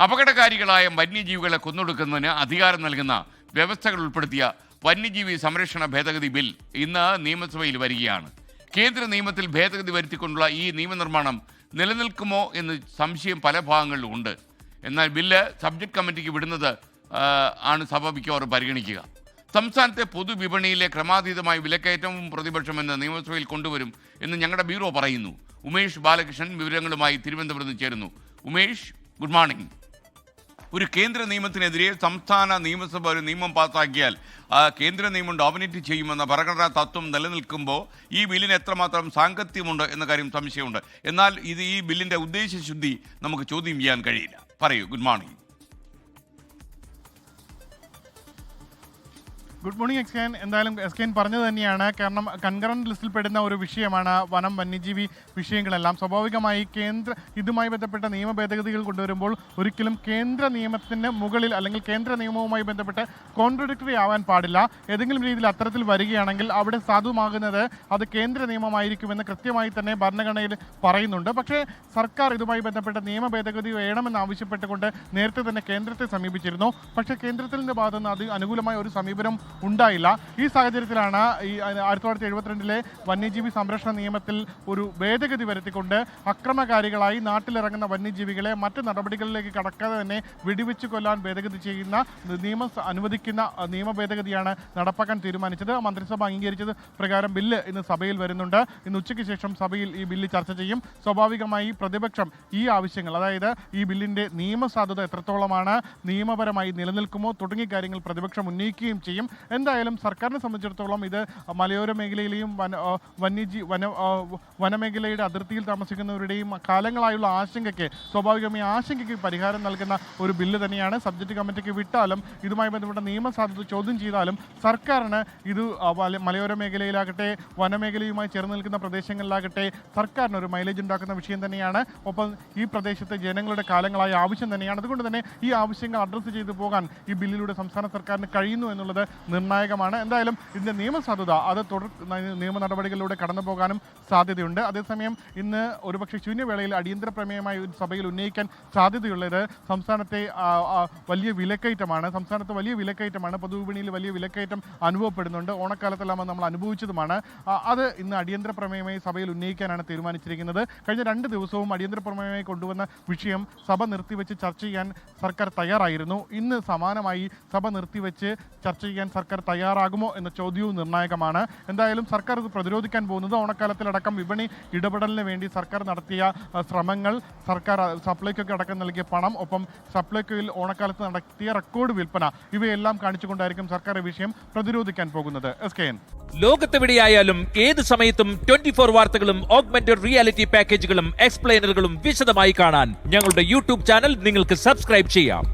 അപകടകാരികളായ വന്യജീവികളെ കൊന്നൊടുക്കുന്നതിന് അധികാരം നൽകുന്ന വ്യവസ്ഥകൾ ഉൾപ്പെടുത്തിയ വന്യജീവി സംരക്ഷണ ഭേദഗതി ബിൽ ഇന്ന് നിയമസഭയിൽ വരികയാണ്. കേന്ദ്ര നിയമത്തിൽ ഭേദഗതി വരുത്തിക്കൊണ്ടുള്ള ഈ നിയമനിർമ്മാണം നിലനിൽക്കുമോ എന്ന് സംശയം പല ഭാഗങ്ങളിലും ഉണ്ട്. എന്നാൽ ബില്ല് സബ്ജക്ട് കമ്മിറ്റിക്ക് വിടുന്നത് ആണ് സഭ മിക്കവാറും പരിഗണിക്കുക. സംസ്ഥാനത്തെ പൊതുവിപണിയിലെ ക്രമാതീതമായ വിലക്കയറ്റവും പ്രതിപക്ഷമെന്ന് നിയമസഭയിൽ കൊണ്ടുവരും എന്ന് ഞങ്ങളുടെ ബ്യൂറോ പറയുന്നു. ഉമേഷ് ബാലകൃഷ്ണൻ വിവരങ്ങളുമായി തിരുവനന്തപുരത്ത് ചേരുന്നു. Umesh, good morning. ഒരു കേന്ദ്ര നിയമത്തിനെതിരെ സംസ്ഥാന നിയമസഭ ഒരു നിയമം പാസ്സാക്കിയാൽ കേന്ദ്ര നിയമം ഡോമിനേറ്റ് ചെയ്യുമെന്ന ഭരണഘടനാ തത്വം നിലനിൽക്കുമ്പോൾ ഈ ബില്ലിന് എത്രമാത്രം സാങ്കത്യമുണ്ട് എന്ന കാര്യം സംശയമുണ്ട്. എന്നാൽ ഈ ബില്ലിൻ്റെ ഉദ്ദേശശുദ്ധി നമുക്ക് ചോദ്യം ചെയ്യാൻ കഴിയില്ല. പറയൂ. Good morning. ഗുഡ് മോർണിംഗ് എക്സ്കെൻ. എന്തായാലും എക്സ്കെൻ പറഞ്ഞത് തന്നെയാണ്. കാരണം കൺകറന്റ് ലിസ്റ്റിൽ പെടുന്ന ഒരു വിഷയമാണ് വനം വന്യജീവി വിഷയങ്ങളെല്ലാം. സ്വാഭാവികമായി ഇതുമായി ബന്ധപ്പെട്ട നിയമ ഭേദഗതികൾ കൊണ്ടുവരുമ്പോൾ ഒരിക്കലും കേന്ദ്ര നിയമത്തിന് മുകളിൽ അല്ലെങ്കിൽ കേന്ദ്ര നിയമവുമായി ബന്ധപ്പെട്ട് കോൺട്രഡിക്ടറി ആവാൻ പാടില്ല. ഏതെങ്കിലും രീതിയിൽ അത്തരത്തിൽ വരികയാണെങ്കിൽ അവിടെ സാധുവാകുന്നത് അത് കേന്ദ്ര നിയമമായിരിക്കുമെന്ന് കൃത്യമായി തന്നെ ഭരണഘടനയിൽ പറയുന്നുണ്ട്. പക്ഷേ സർക്കാർ ഇതുമായി ബന്ധപ്പെട്ട നിയമ ഭേദഗതി വേണമെന്ന് ആവശ്യപ്പെട്ടുകൊണ്ട് നേരത്തെ തന്നെ കേന്ദ്രത്തെ സമീപിച്ചിരുന്നു. പക്ഷേ കേന്ദ്രത്തിൻ്റെ ഭാഗത്തു നിന്ന് അത് അനുകൂലമായ ഒരു സമീപനം ഉണ്ടായില്ല. ഈ സാഹചര്യത്തിലാണ് ഈ 1972 വന്യജീവി സംരക്ഷണ നിയമത്തിൽ ഒരു ഭേദഗതി വരുത്തിക്കൊണ്ട് അക്രമകാരികളായി നാട്ടിലിറങ്ങുന്ന വന്യജീവികളെ മറ്റ് നടപടികളിലേക്ക് കടക്കാതെ തന്നെ വെടിവെച്ച് കൊല്ലാൻ ഭേദഗതി ചെയ്യുന്ന നിയമം അനുവദിക്കുന്ന നിയമ ഭേദഗതിയാണ് നടപ്പാക്കാൻ തീരുമാനിച്ചത്. മന്ത്രിസഭ അംഗീകരിച്ചത് പ്രകാരം ബില്ല് ഇന്ന് സഭയിൽ വരുന്നുണ്ട്. ഇന്ന് ഉച്ചയ്ക്ക് ശേഷം സഭയിൽ ഈ ബില്ല് ചർച്ച ചെയ്യും. സ്വാഭാവികമായി പ്രതിപക്ഷം ഈ ആവശ്യങ്ങൾ, അതായത് ഈ ബില്ലിൻ്റെ നിയമസാധുത എത്രത്തോളമാണ്, നിയമപരമായി നിലനിൽക്കുമോ തുടങ്ങിയ കാര്യങ്ങൾ പ്രതിപക്ഷം ഉന്നയിക്കുകയും ചെയ്യും. എന്തായാലും സർക്കാരിനെ സംബന്ധിച്ചിടത്തോളം ഇത് മലയോര മേഖലയിലെയും വനമേഖലയുടെ അതിർത്തിയിൽ താമസിക്കുന്നവരുടെയും കാലങ്ങളായുള്ള ആശങ്കയ്ക്ക്, സ്വാഭാവികമായി ആശങ്കയ്ക്ക് പരിഹാരം നൽകുന്ന ഒരു ബില്ല് തന്നെയാണ്. സബ്ജക്ട് കമ്മിറ്റിക്ക് വിട്ടാലും ഇതുമായി ബന്ധപ്പെട്ട നിയമസാധുത ചോദ്യം ചെയ്താലും സർക്കാരിന് ഇത് മലയോര മേഖലയിലാകട്ടെ വനമേഖലയുമായി ചേർന്ന് നിൽക്കുന്ന പ്രദേശങ്ങളിലാകട്ടെ സർക്കാരിന് ഒരു മൈലേജ് ഉണ്ടാക്കുന്ന വിഷയം തന്നെയാണ്. ഒപ്പം ഈ പ്രദേശത്തെ ജനങ്ങളുടെ കാലങ്ങളായ ആവശ്യം തന്നെയാണ്. അതുകൊണ്ട് തന്നെ ഈ ആവശ്യങ്ങൾ അഡ്രസ്സ് ചെയ്തു പോകാൻ ഈ ബില്ലിലൂടെ സംസ്ഥാന സർക്കാരിന് കഴിയുന്നു എന്നുള്ളത് നിർണായകമാണ്. എന്തായാലും ഇതിൻ്റെ നിയമസാധുത അത് നിയമ നടപടികളിലൂടെ കടന്നു പോകാനും സാധ്യതയുണ്ട്. അതേസമയം ഇന്ന് ഒരുപക്ഷെ ശൂന്യവേളയിൽ അടിയന്തര പ്രമേയമായി സഭയിൽ ഉന്നയിക്കാൻ സാധ്യതയുള്ളത് സംസ്ഥാനത്തെ വലിയ വിലക്കയറ്റമാണ്. പൊതുവിപണിയിൽ വലിയ വിലക്കയറ്റം അനുഭവപ്പെടുന്നുണ്ട്. ഓണക്കാലത്തെല്ലാം നമ്മൾ അനുഭവിച്ചതുമാണ്. അത് ഇന്ന് അടിയന്തര പ്രമേയമായി സഭയിൽ ഉന്നയിക്കാനാണ് തീരുമാനിച്ചിരിക്കുന്നത്. കഴിഞ്ഞ 2 ദിവസവും അടിയന്തര പ്രമേയമായി കൊണ്ടുവന്ന വിഷയം സഭ നിർത്തിവെച്ച് ചർച്ച ചെയ്യാൻ സർക്കാർ തയ്യാറായിരുന്നു. ഇന്ന് സമാനമായി സഭ നിർത്തിവെച്ച് ചർച്ച ചെയ്യാൻ സർക്കാർ തയ്യാറാകുമോ എന്ന ചോദ്യവും നിർണായകമാണ്. എന്തായാലും സർക്കാർ ഇത് പ്രതിരോധിക്കാൻ പോകുന്നത് ഓണക്കാലത്തിലടക്കം വിപണി ഇടപെടലിന് വേണ്ടി സർക്കാർ നടത്തിയ ശ്രമങ്ങൾ, സർക്കാർ സപ്ലൈകോയ്ക്ക് അടക്കം നൽകിയ പണം, ഒപ്പം സപ്ലൈകോയിൽ ഓണക്കാലത്ത് നടത്തിയ റെക്കോർഡ് വിൽപ്പന, ഇവയെല്ലാം കാണിച്ചുകൊണ്ടായിരിക്കും സർക്കാർ ഈ വിഷയം പ്രതിരോധിക്കാൻ പോകുന്നത്. ലോകത്തെവിടെയായാലും ഏത് സമയത്തും 24 വാർത്തകളും ഓഗ്മെന്റഡ് റിയാലിറ്റി പാക്കേജുകളും എക്സ്പ്ലെയിനറുകളും വിശദമായി കാണാൻ ഞങ്ങളുടെ യൂട്യൂബ് ചാനൽ നിങ്ങൾക്ക് സബ്സ്ക്രൈബ് ചെയ്യാം.